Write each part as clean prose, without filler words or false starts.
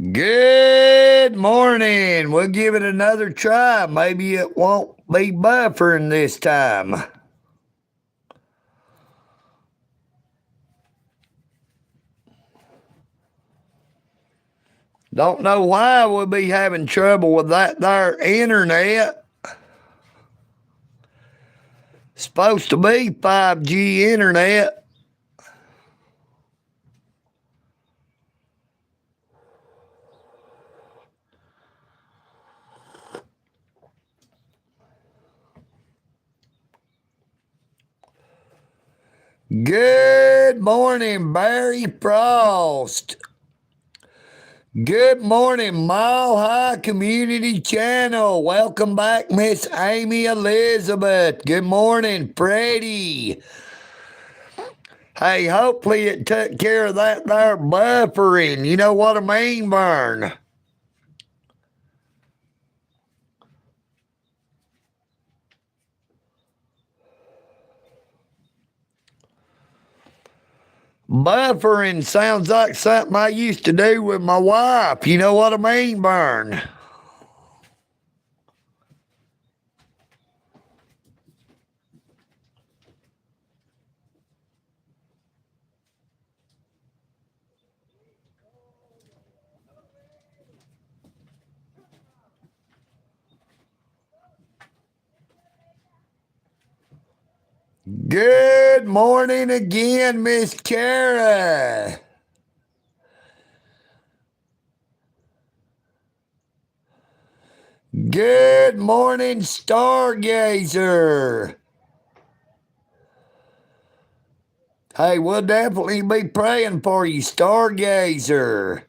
Good morning. We'll give it another try. Maybe it won't be buffering this time. Don't know why we'll be having trouble with that there internet. Supposed to be 5G internet. Good morning, Barry Frost. Good morning, Mile High Community Channel. Welcome back, Miss Amy Elizabeth. Good morning, Freddie. Hey, hopefully it took care of that there buffering. You know what I mean, Vern? Buffering sounds like something I used to do with my wife. You know what I mean, Vern? Good morning again, Miss Kara. Good morning, Stargazer. Hey, we'll definitely be praying for you, Stargazer.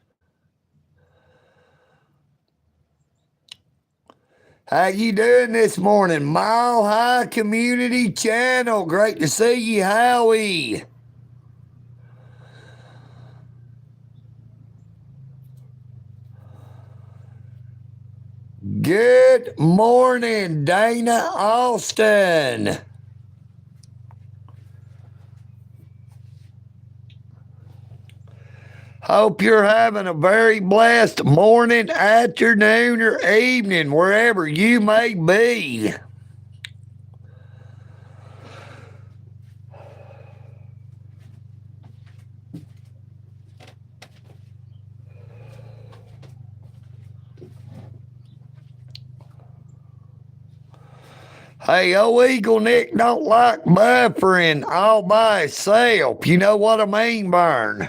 How you doing this morning? Mile High Community Channel. Great to see you, Howie. Good morning, Dana Austin. Hope you're having a very blessed morning, afternoon, or evening, wherever you may be. Hey, EagleNick don't like buffering all by itself. You know what I mean, Vern?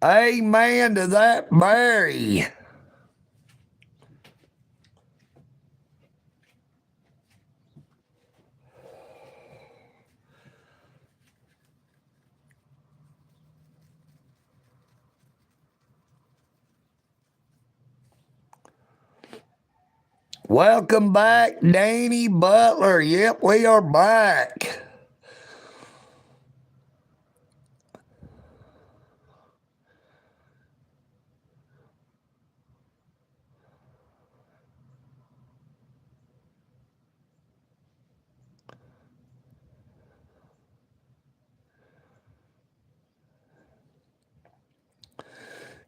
Amen to that, Barry. Welcome back, Danny Butler. Yep, we are back.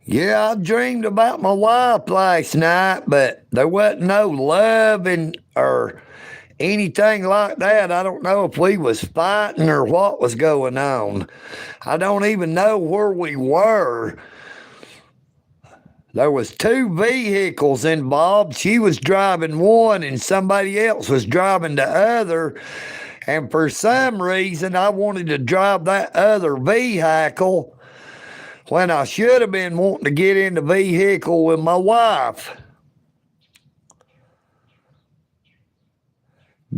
Yeah, I dreamed about my wife last night, but there wasn't no loving or anything like that. I don't know if we was fighting or what was going on. I don't even know where we were. There was two vehicles involved. She was driving one and somebody else was driving the other. And for some reason, I wanted to drive that other vehicle when I should have been wanting to get in the vehicle with my wife.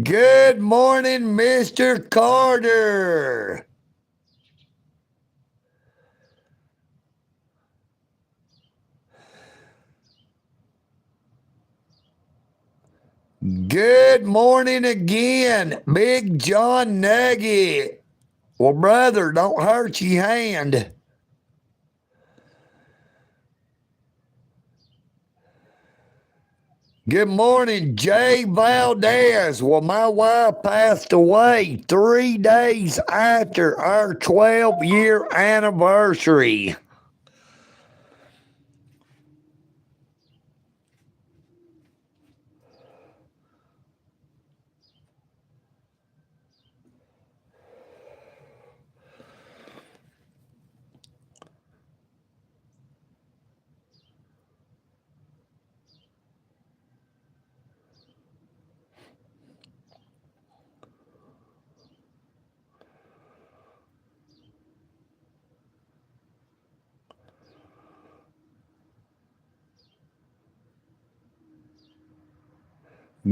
Good morning, Mr. Carter. Good morning again, Big John Nugget. Well, brother, don't hurt your hand. Good morning, Jay Valdez. Well, my wife passed away 3 days after our 12-year anniversary.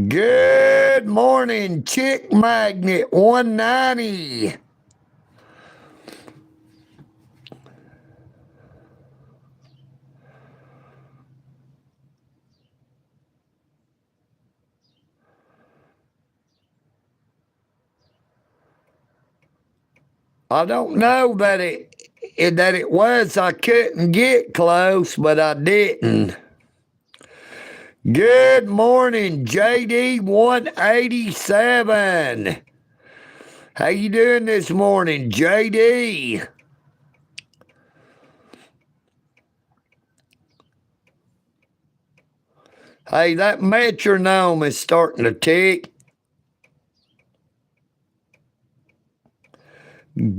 Good morning, Chick Magnet 190. I don't know that it was. I couldn't get close, but I didn't. Good morning, JD 187. How you doing this morning, JD? Hey, that metronome is starting to tick.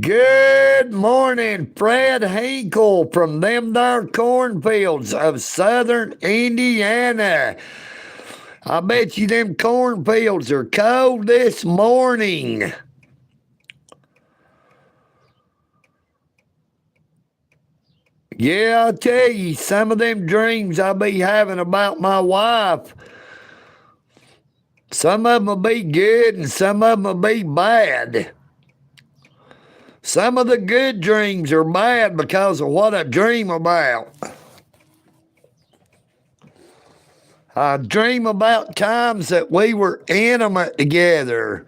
Good morning, Fred Hinkle from them there cornfields of southern Indiana. I bet you them cornfields are cold this morning. Yeah, I'll tell you, some of them dreams I be having about my wife, some of them will be good and some of them will be bad. Some of the good dreams are bad because of what I dream about. I dream about times that we were intimate together.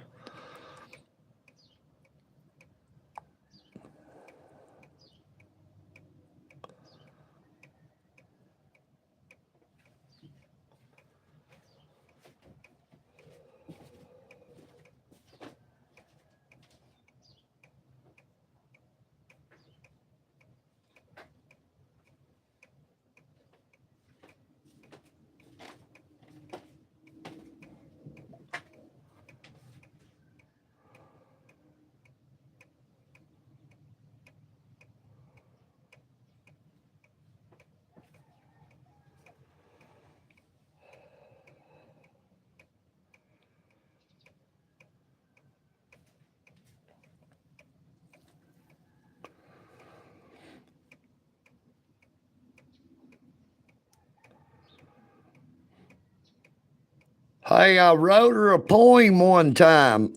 Hey, I wrote her a poem one time.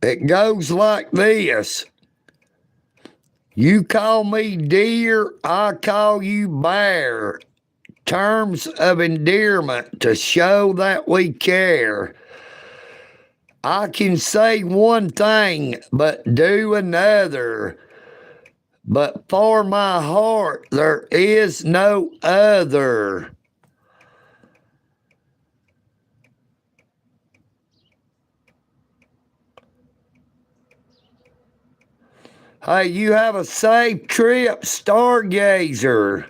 It goes like this. You call me dear, I call you bear. Terms of endearment to show that we care. I can say one thing, but do another. But for my heart, there is no other. Hey, you have a safe trip, Stargazer.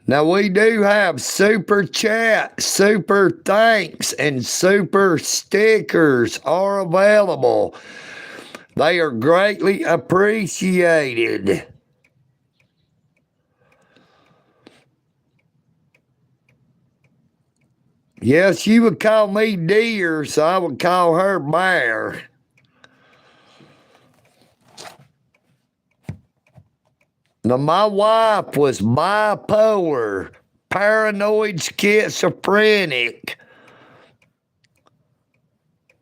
Now, we do have super chat, super thanks, and super stickers are available. They are greatly appreciated. Yes, she would call me dear, so I would call her bear. Now, my wife was bipolar, paranoid schizophrenic.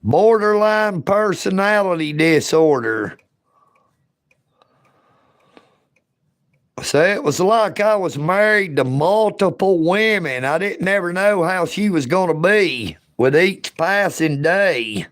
borderline personality disorder. So it was like I was married to multiple women. I didn't ever know how she was going to be with each passing day.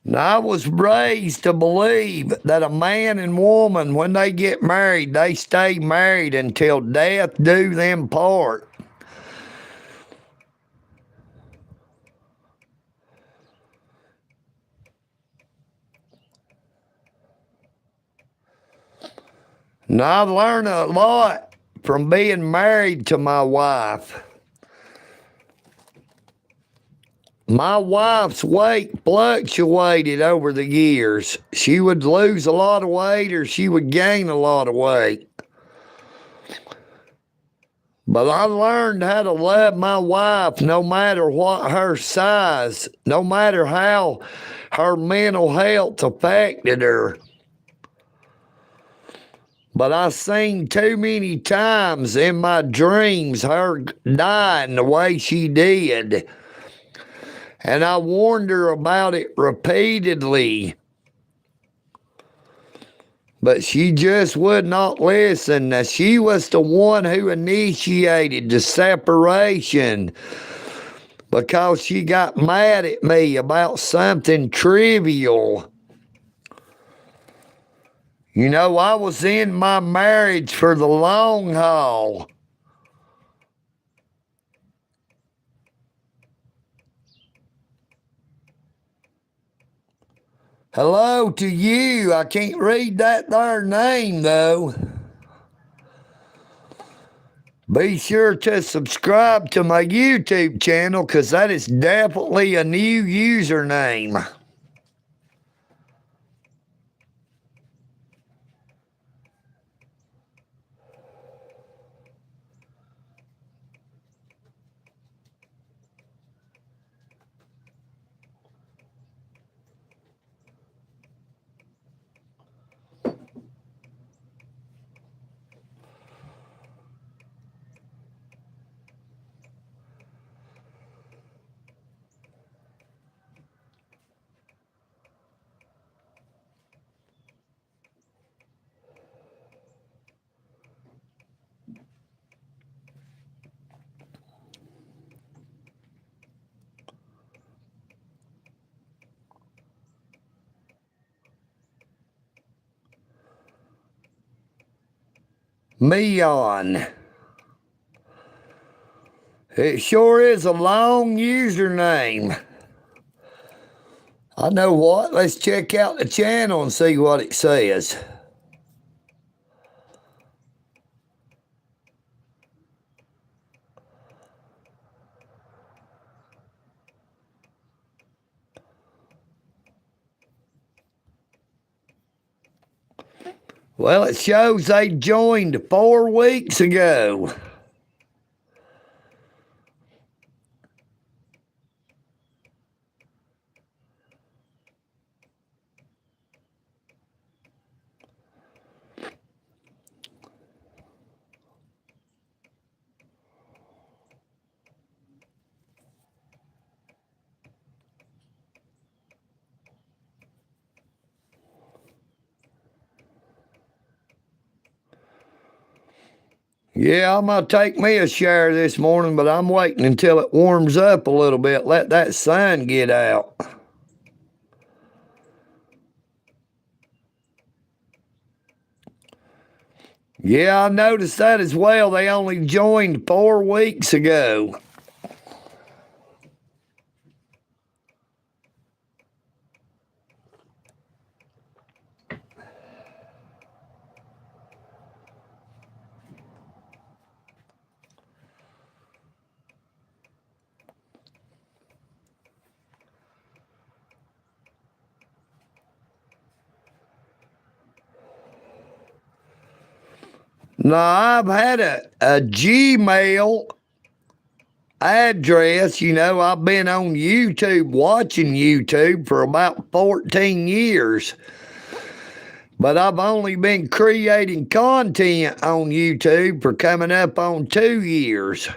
And I was raised to believe that a man and woman, when they get married, they stay married until death do them part. And I've learned a lot from being married to my wife. My wife's weight fluctuated over the years. She would lose a lot of weight or she would gain a lot of weight. But I learned how to love my wife no matter what her size, no matter how her mental health affected her. But I seen too many times in my dreams her dying the way she did. And I warned her about it repeatedly. But she just would not listen. Now, she was the one who initiated the separation because she got mad at me about something trivial. You know, I was in my marriage for the long haul. Hello to you. I can't read that there name, though. Be sure to subscribe to my YouTube channel because that is definitely a new username. Meon. It sure is a long username. I know what. Let's check out the channel and see what it says. Well, it shows they joined 4 weeks ago. Yeah, I'm going to take me a shower this morning, but I'm waiting until it warms up a little bit. Let that sun get out. Yeah, I noticed that as well. They only joined 4 weeks ago. No, I've had a Gmail address. I've been on YouTube watching YouTube for about 14 years. But I've only been creating content on YouTube for coming up on 2 years.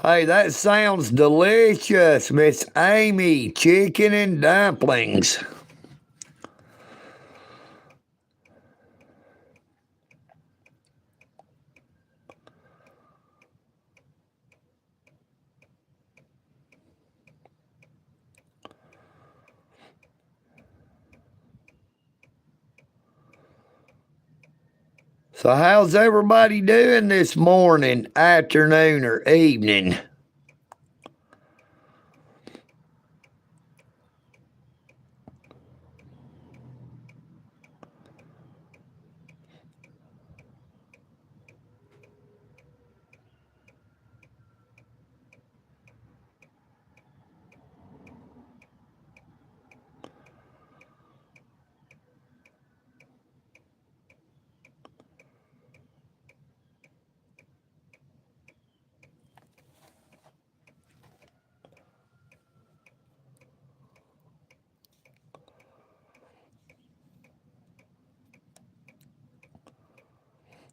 Hey, that sounds delicious, Miss Amy. Chicken and dumplings. So how's everybody doing this morning, afternoon, or evening?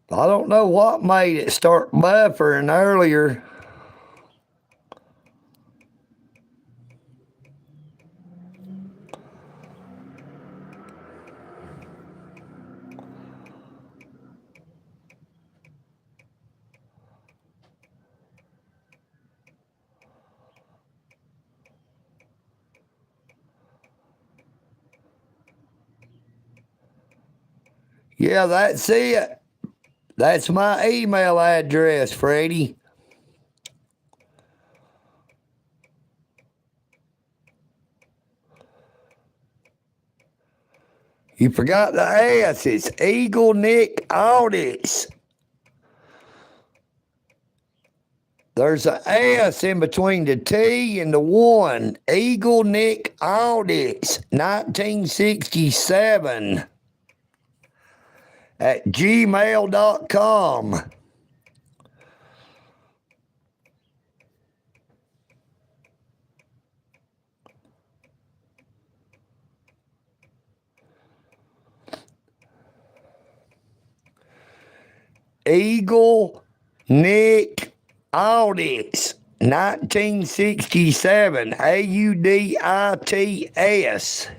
I don't know what made it start buffering earlier. Yeah, that's it. That's my email address, Freddie. You forgot the S. It's EagleNick Audits. There's an S in between the T and the 1. EagleNick Audits, 1967 at gmail.com. EagleNick Audits, 1967, AUDITS.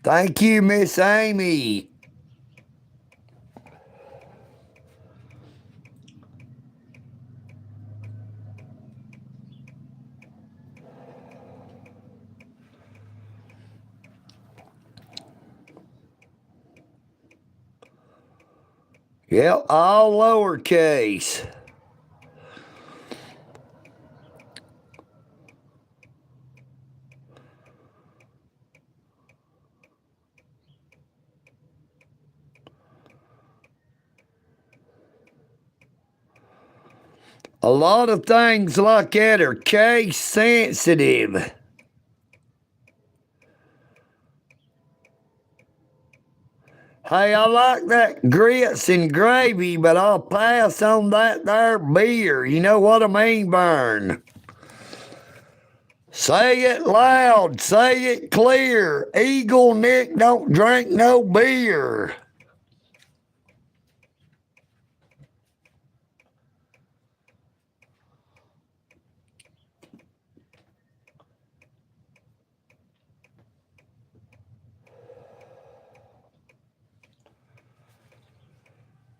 Thank you, Miss Amy. Yep, all lowercase. A lot of things like that are case sensitive. Hey, I like that grits and gravy, but I'll pass on that there beer. You know what I mean, Vern? Say it loud, say it clear. EagleNick don't drink no beer.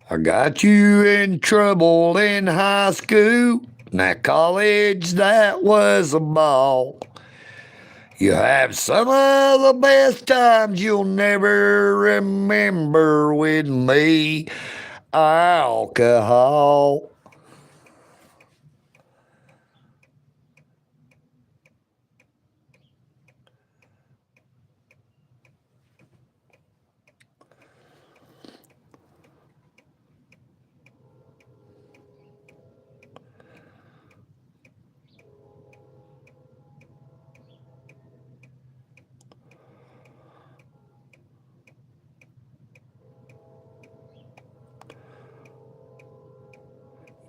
I got you in trouble in high school. Now college, that was a ball. You have some of the best times you'll never remember with me. Alcohol.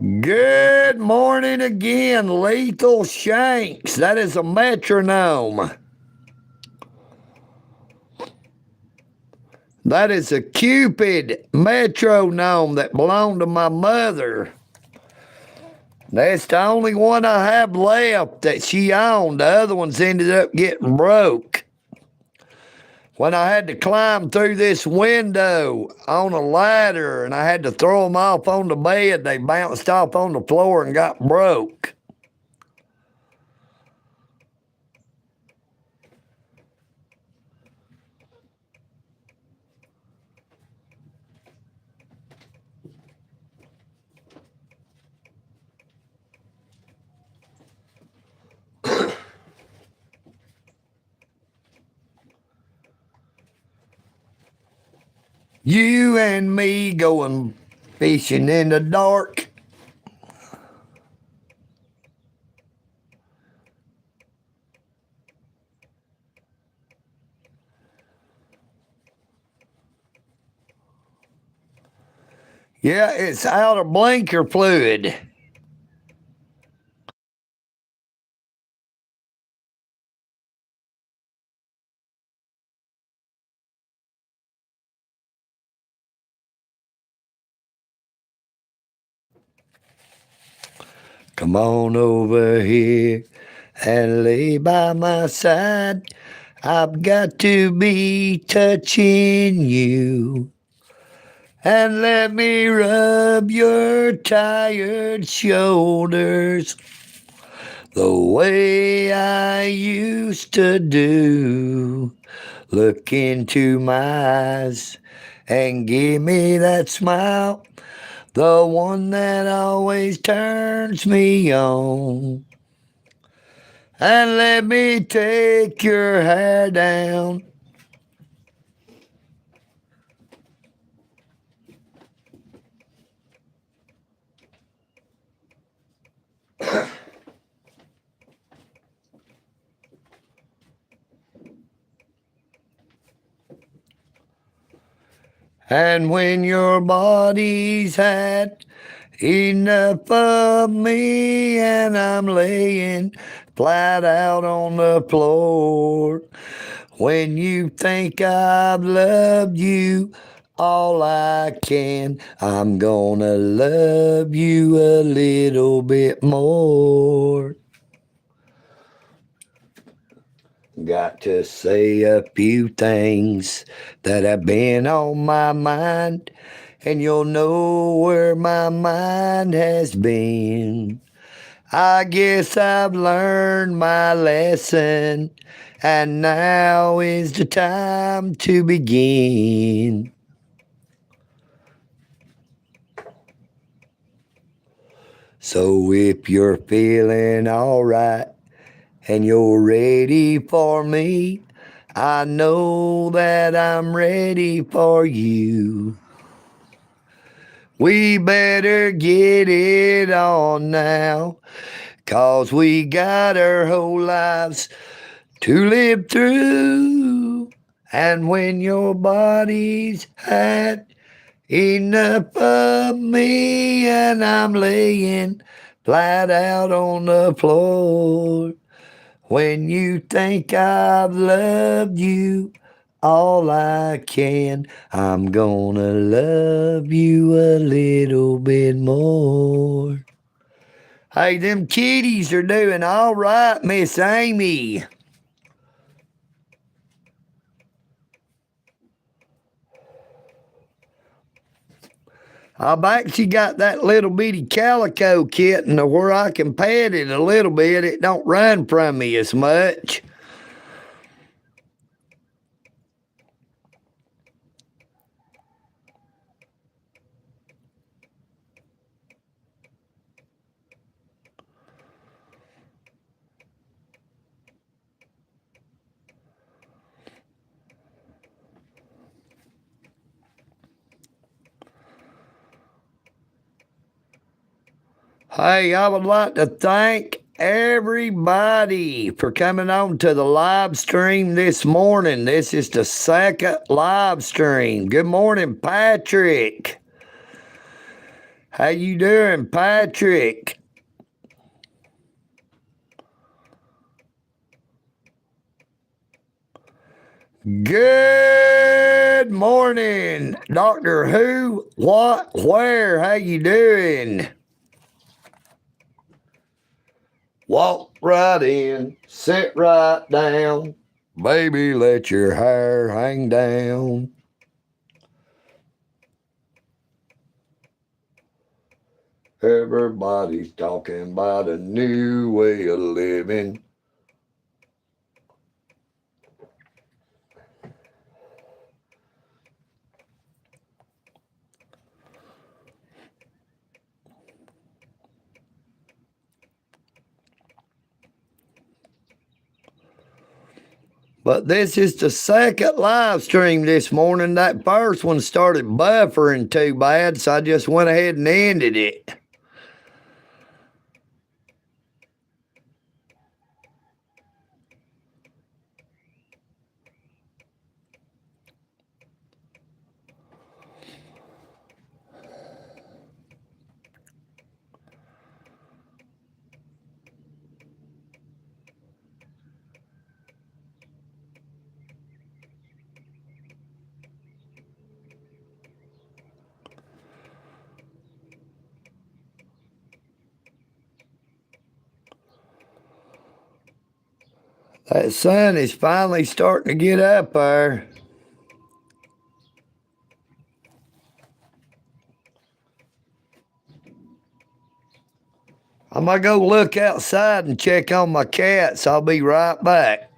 Good morning again, Lethal Shanks. That is a metronome. That is a Cupid metronome that belonged to my mother. That's the only one I have left that she owned. The other ones ended up getting broke. When I had to climb through this window on a ladder and I had to throw them off on the bed, they bounced off on the floor and got broke. You and me going fishing in the dark. Yeah, it's out of blinker fluid. Come on over here and lay by my side. I've got to be touching you. And let me rub your tired shoulders the way I used to do. Look into my eyes and give me that smile, the one that always turns me on. And let me take your hair down. And when your body's had enough of me and I'm laying flat out on the floor, when you think I've loved you all I can, I'm gonna love you a little bit more. Got to say a few things that have been on my mind, and you'll know where my mind has been. I guess I've learned my lesson, and now is the time to begin. So if you're feeling all right and you're ready for me, I know that I'm ready for you. We better get it on now, 'cause we got our whole lives to live through. And when your body's had enough of me and I'm laying flat out on the floor, when you think I've loved you all I can, I'm gonna love you a little bit more. Hey, them kitties are doing all right, Miss Amy. I've actually got that little bitty calico kitten where I can pet it a little bit. It don't run from me as much. Hey, I would like to thank everybody for coming on to the live stream this morning. This is the second live stream. Good morning, Patrick. How you doing, Patrick? Good morning, Doctor Who, what, where, how you doing? Walk right in, sit right down. Baby, let your hair hang down. Everybody's talking about a new way of living. But this is the second live stream this morning. That first one started buffering too bad, so I just went ahead and ended it. That sun is finally starting to get up there. I'm going to go look outside and check on my cats. I'll be right back.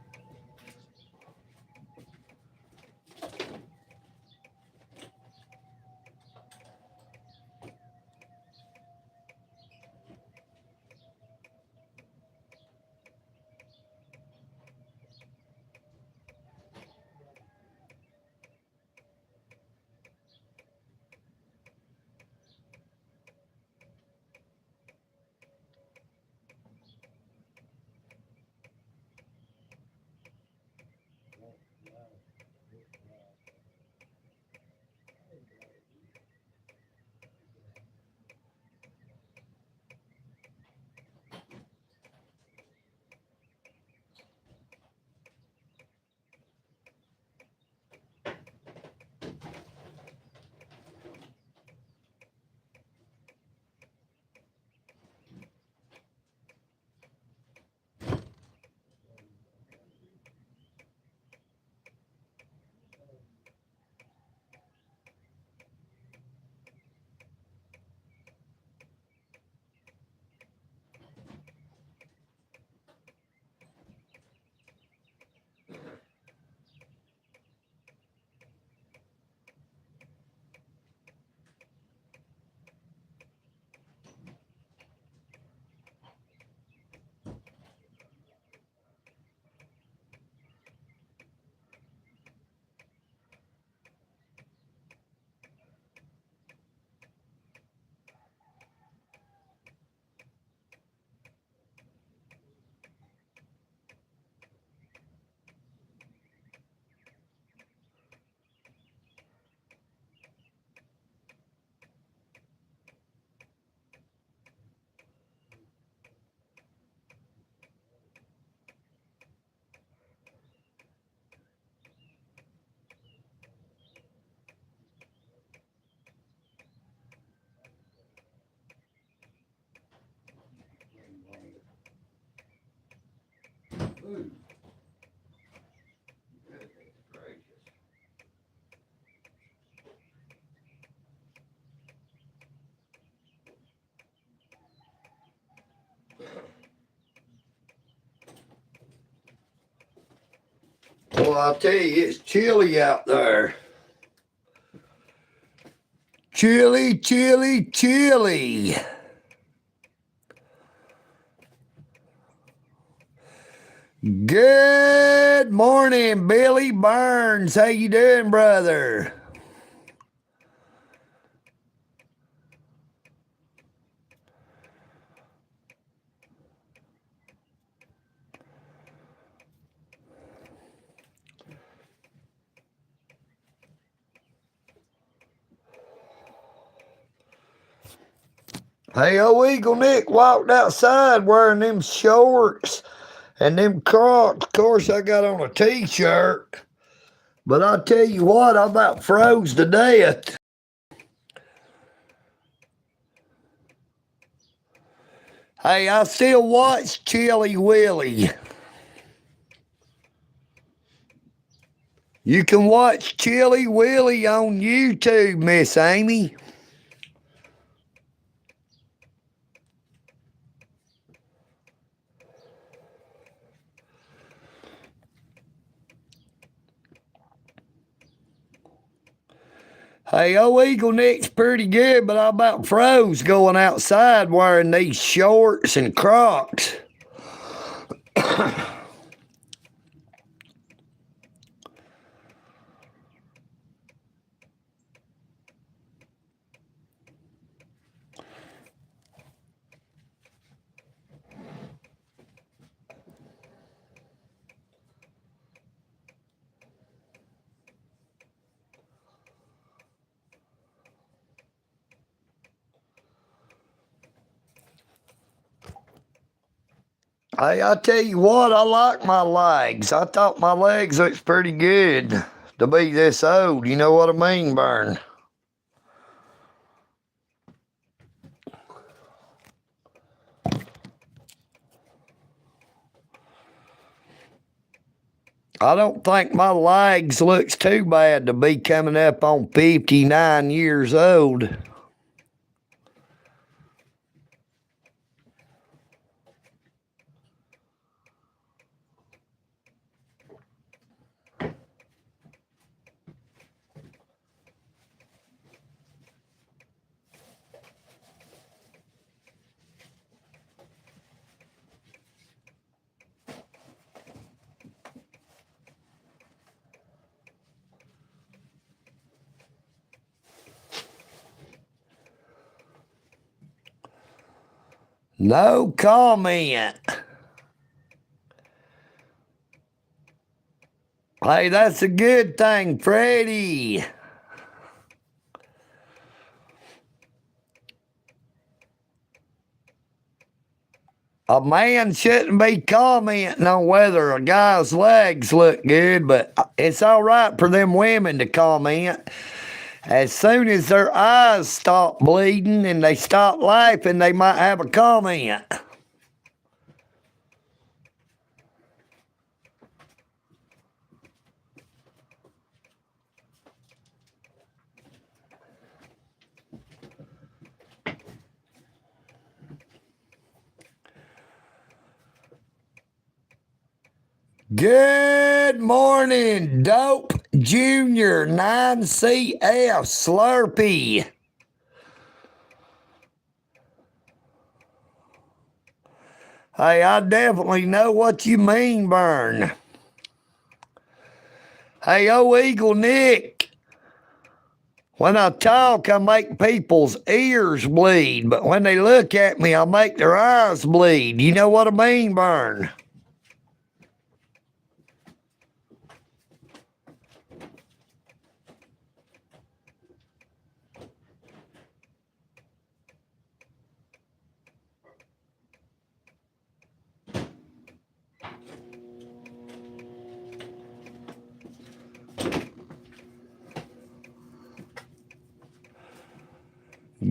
Well, I'll tell you, it's chilly out there. Chilly, chilly, chilly. Good morning, Billy Burns. How you doing, brother? Hey, old EagleNick walked outside wearing them shorts and them Crocs. Of course, I got on a t-shirt. But I'll tell you what, I about froze to death. Hey, I still watch Chilly Willy. You can watch Chilly Willy on YouTube, Miss Amy. Hey, old EagleNick's pretty good, but I about froze going outside wearing these shorts and Crocs. Hey, I tell you what, I like my legs. I thought my legs looked pretty good to be this old. You know what I mean, Burn? I don't think my legs looks too bad to be coming up on 59 years old. No comment. Hey, that's a good thing, Freddie. A man shouldn't be commenting on whether a guy's legs look good, but it's all right for them women to comment. As soon as their eyes stop bleeding and they stop laughing, they might have a comment. Good morning, Dope Junior 9CF Slurpee. Hey, I definitely know what you mean, Burn. Hey, old EagleNick. When I talk, I make people's ears bleed, but when they look at me, I make their eyes bleed. You know what I mean, Burn?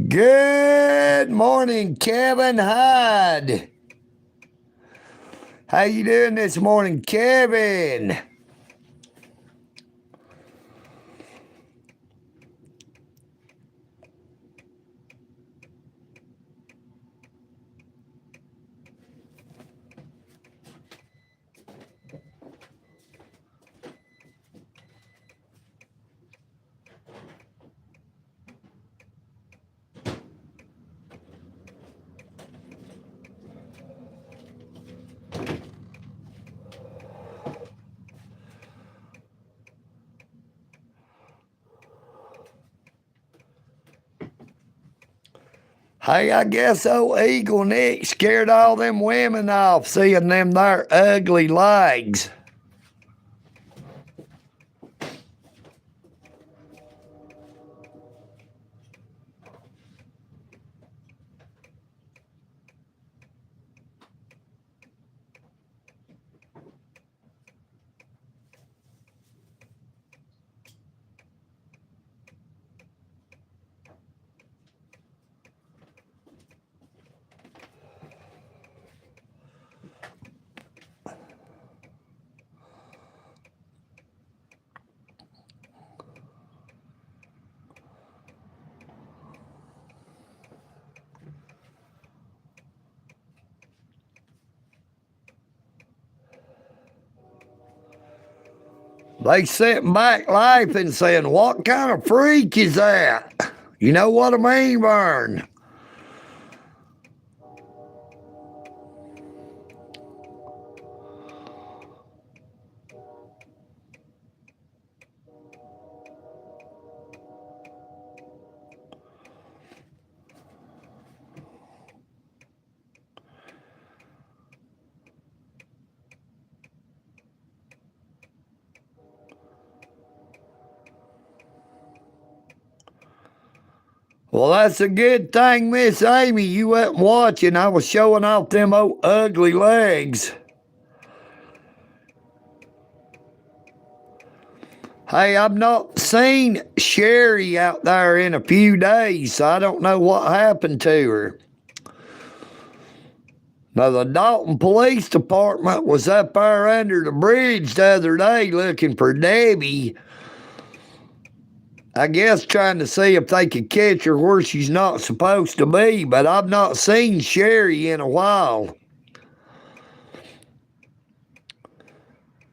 Good morning, Kevin Hyde. How you doing this morning, Kevin? Hey, I guess old EagleNick scared all them women off seeing them there ugly legs. They sitting back laughing, saying, "What kind of freak is that?" You know what I mean, Vern? Well, that's a good thing, Miss Amy. You wasn't watching. I was showing off them old ugly legs. Hey, I've not seen Sherry out there in a few days, so I don't know what happened to her. Now, the Dalton Police Department was up there under the bridge the other day looking for Debbie. I guess trying to see if they could catch her where she's not supposed to be, but I've not seen Sherry in a while.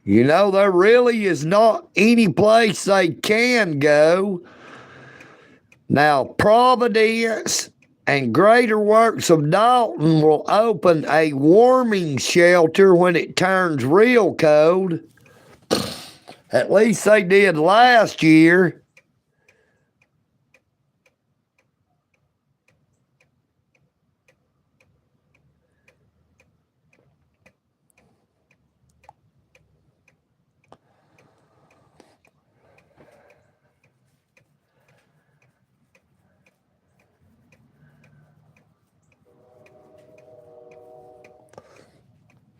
You know, there really is not any place they can go. Now, Providence and Greater Works of Dalton will open a warming shelter when it turns real cold. At least they did last year.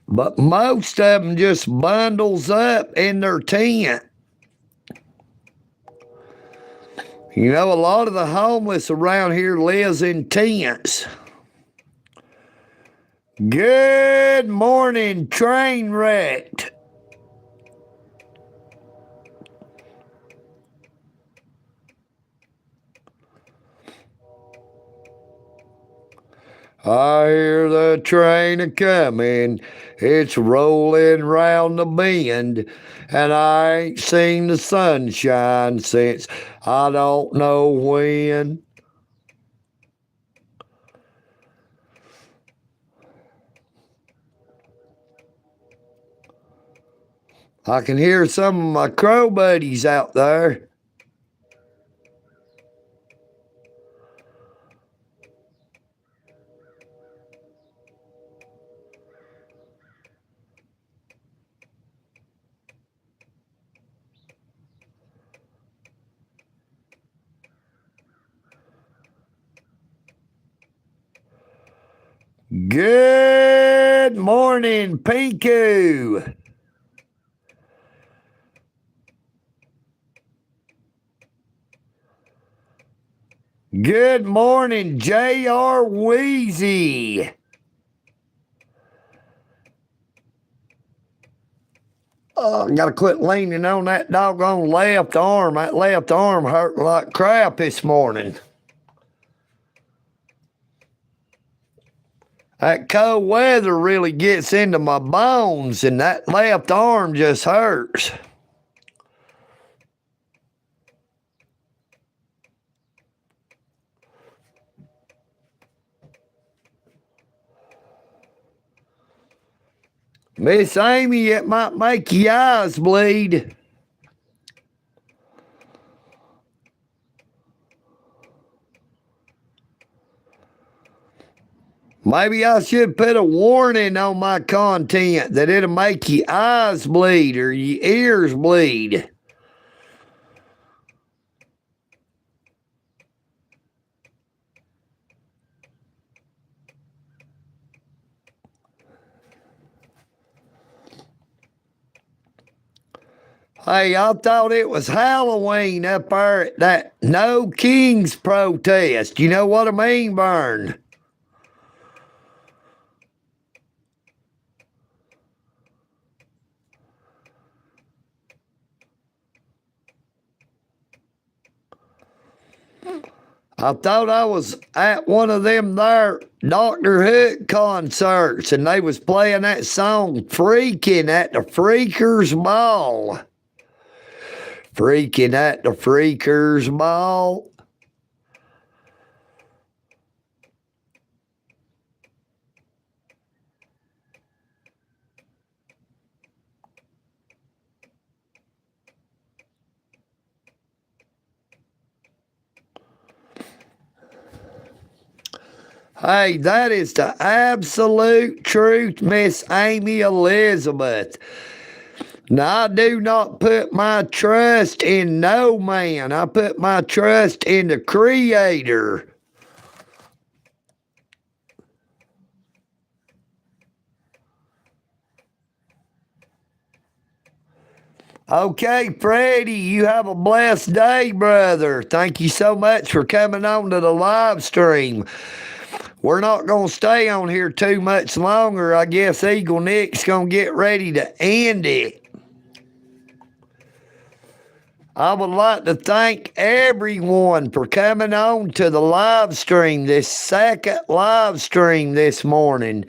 But most of them just bundles up in their tent. You know, a lot of the homeless around here lives in tents. Good morning, train wrecked. I hear the train a-comin', it's rolling round the bend, and I ain't seen the sunshine since I don't know when. I can hear some of my crow buddies out there. Good morning, Pinku. Good morning, J.R. Wheezy. I gotta quit leaning on that doggone left arm. That left arm hurt like crap this morning. That cold weather really gets into my bones, and that left arm just hurts. Miss Amy, it might make your eyes bleed. Maybe I should put a warning on my content that it'll make your eyes bleed or your ears bleed. Hey, I thought it was Halloween up there at that No Kings protest. You know what I mean, Vern? I thought I was at one of them there Dr. Hook concerts, and they was playing that song Freakin' at the Freakers Ball. Freaking at the Freakers Ball. Hey, that is the absolute truth, Miss Amy Elizabeth. Now, I do not put my trust in no man. I put my trust in the Creator. Okay, Freddie, you have a blessed day, brother. Thank you so much for coming on to the live stream. We're not going to stay on here too much longer. I guess EagleNick's going to get ready to end it. I would like to thank everyone for coming on to the live stream, this second live stream this morning,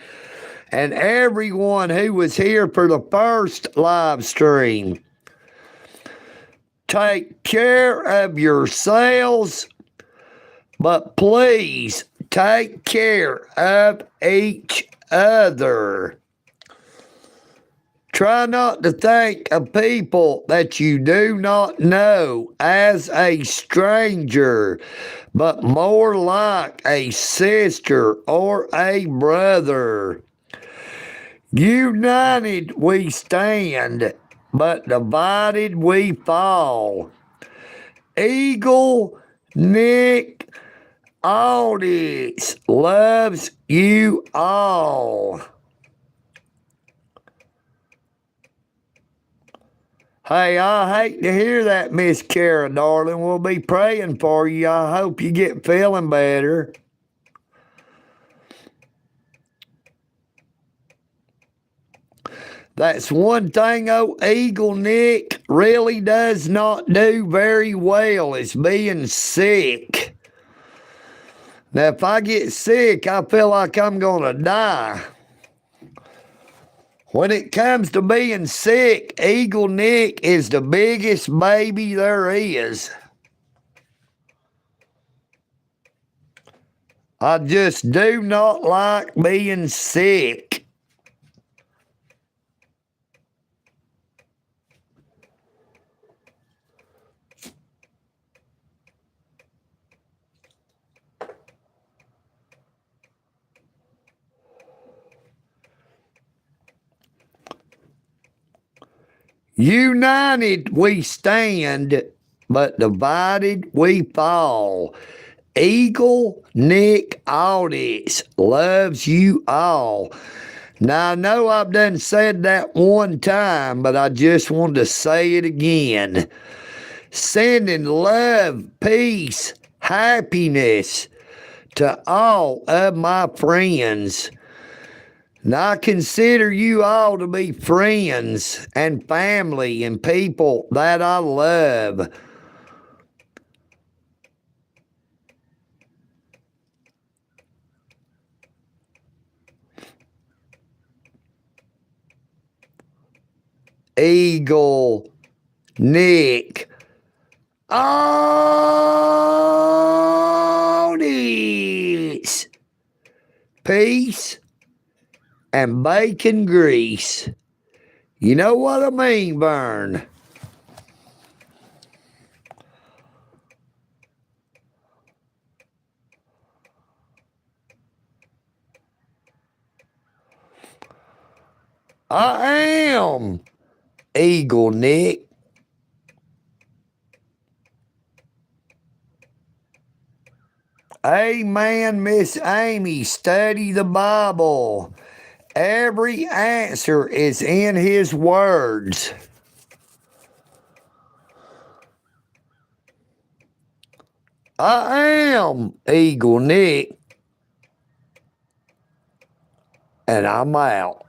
and everyone who was here for the first live stream. Take care of yourselves, but please take care of each other. Try not to think of people that you do not know as a stranger, but more like a sister or a brother. United we stand, but divided we fall. EagleNick Audits loves you all. Hey, I hate to hear that, Miss Kara, darling. We'll be praying for you. I hope you get feeling better. That's one thing EagleNick really does not do very well, is being sick. Now, if I get sick, I feel like I'm going to die. When it comes to being sick, EagleNick is the biggest baby there is. I just do not like being sick. United we stand, but divided we fall. EagleNick Audits loves you all. Now, I know I've done said that one time, but I just wanted to say it again. Sending love, peace, happiness to all of my friends. And I consider you all to be friends and family and people that I love. EagleNick Audits. Peace and bacon grease. You know what I mean, Vern? I am EagleNick. Amen, Miss Amy. Study the Bible. Every answer is in his words. I am EagleNick, and I'm out.